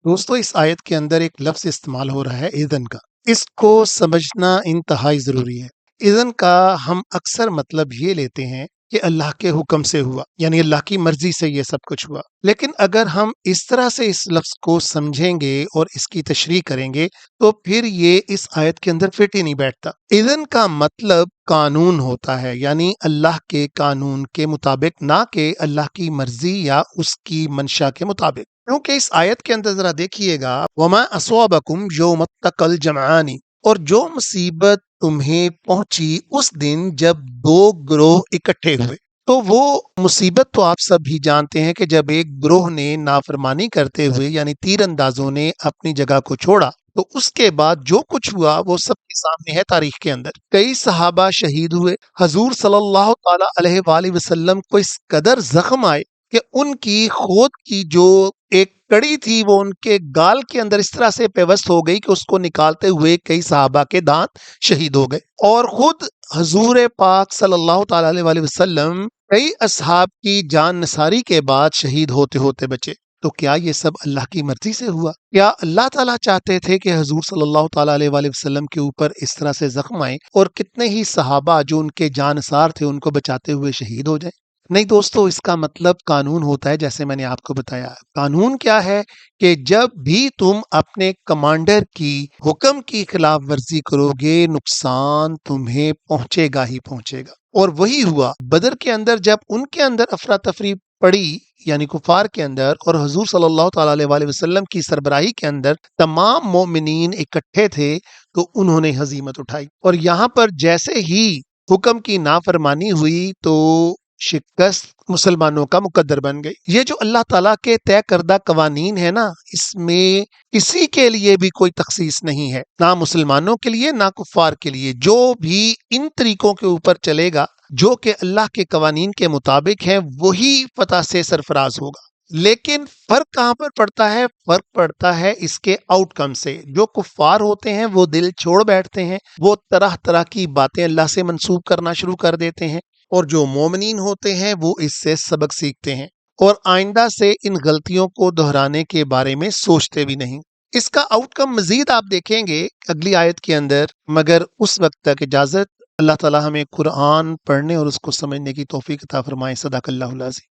दोस्तों इस आयत के अंदर एक लफ्ज़ इस्तेमाल हो रहा है इज़न का। इसको समझना इंतहाई ज़रूरी है। इज़न का हम अक्सर मतलब ये लेते हैं कि अल्लाह के हुक्म से हुआ, यानी अल्लाह की मर्ज़ी से ये सब कुछ हुआ। लेकिन अगर हम इस तरह से इस लफ्ज़ को समझेंगे और इसकी तशरीह करेंगे, तो फिर ये इस आयत के अंदर फिट ही नहीं बैठता। इज़न का मतलब कानून होता है, यानी अल्लाह के कानून के मुताबिक, ना कि अल्लाह की मर्ज़ी या उसकी मंशा के मुताबिक। क्योंकि इस आयत के अंदर जरा देखिएगा, वमा अस्वाबकुम यौम तकल जमआनी, और जो मुसीबत तुम्हें पहुंची उस दिन जब दो ग्रोह इकट्ठे हुए। तो वो मुसीबत तो आप सब भी जानते हैं कि जब एक ग्रोह ने नाफरमानी करते हुए यानी तीर अंदाजों ने अपनी जगह को छोड़ा, तो उसके बाद जो कुछ हुआ वो सबके सामने है तारीख के अंदर। कई सहाबा शहीद हुए। हजूर सल्लल्लाहु ताला अलैहि वसल्लम को इस कदर जख्म आए कि उनकी खोद की जो एक कड़ी थी वो उनके गाल के अंदर इस तरह से पेवस्त हो गई कि उसको निकालते हुए कई सहाबा के दांत शहीद हो गए। और खुद हजूर पाक सल्लल्लाहु ताला अलैहि वसल्लम कई असहाब की जान नसारी के बाद शहीद होते होते बचे। तो क्या ये सब अल्लाह की मर्जी से हुआ? क्या अल्लाह ताला चाहते थे कि हजूर सल्लल्लाहु ताला अलैहि वसल्लम के ऊपर इस तरह से जख्म आए और कितने ही सहाबा जो उनके जानसार थे उनको बचाते हुए शहीद हो जाए? नहीं दोस्तों, इसका मतलब कानून होता है, जैसे मैंने आपको बताया। कानून क्या है कि जब भी तुम अपने कमांडर की हुक्म की खिलाफ वर्जी करोगे, नुकसान तुम्हें पहुंचेगा ही पहुंचेगा। और वही हुआ बदर के अंदर, जब उनके अंदर अफरा तफरी पड़ी, यानी कुफार के अंदर, और हजूर सल्लल्लाहु ताला अलैहि वसल्लम की सरबराही के अंदर तमाम मोमिनीन इकट्ठे थे, तो उन्होंने हजीमत उठाई। और यहाँ पर जैसे ही हुक्म की नाफरमानी हुई तो शिकस्त मुसलमानों का मुकद्दर बन गई। ये जो अल्लाह ताला के तय करदा कवानीन है ना, इसमें किसी के लिए भी कोई तखसीस नहीं है, ना मुसलमानों के लिए ना कुफार के लिए। जो भी इन तरीकों के ऊपर चलेगा जो कि अल्लाह के कवानीन के मुताबिक है, वही फतह से सरफराज होगा। लेकिन फर्क कहां पर पड़ता है? फर्क पड़ता है इसके आउटकम से। जो कुफार होते हैं वो दिल छोड़ बैठते हैं, वो तरह तरह की बातें अल्लाह से मंसूब करना शुरू कर देते हैं। और जो मोमिनीन होते हैं वो इससे सबक सीखते हैं और आइंदा से इन गलतियों को दोहराने के बारे में सोचते भी नहीं। इसका आउटकम मजीद आप देखेंगे अगली आयत के अंदर। मगर उस वक्त तक इजाजत। अल्लाह ताला हमें कुरान पढ़ने और उसको समझने की तौफीक अता फरमाए। सदाकल्लाहुल अज़ीम।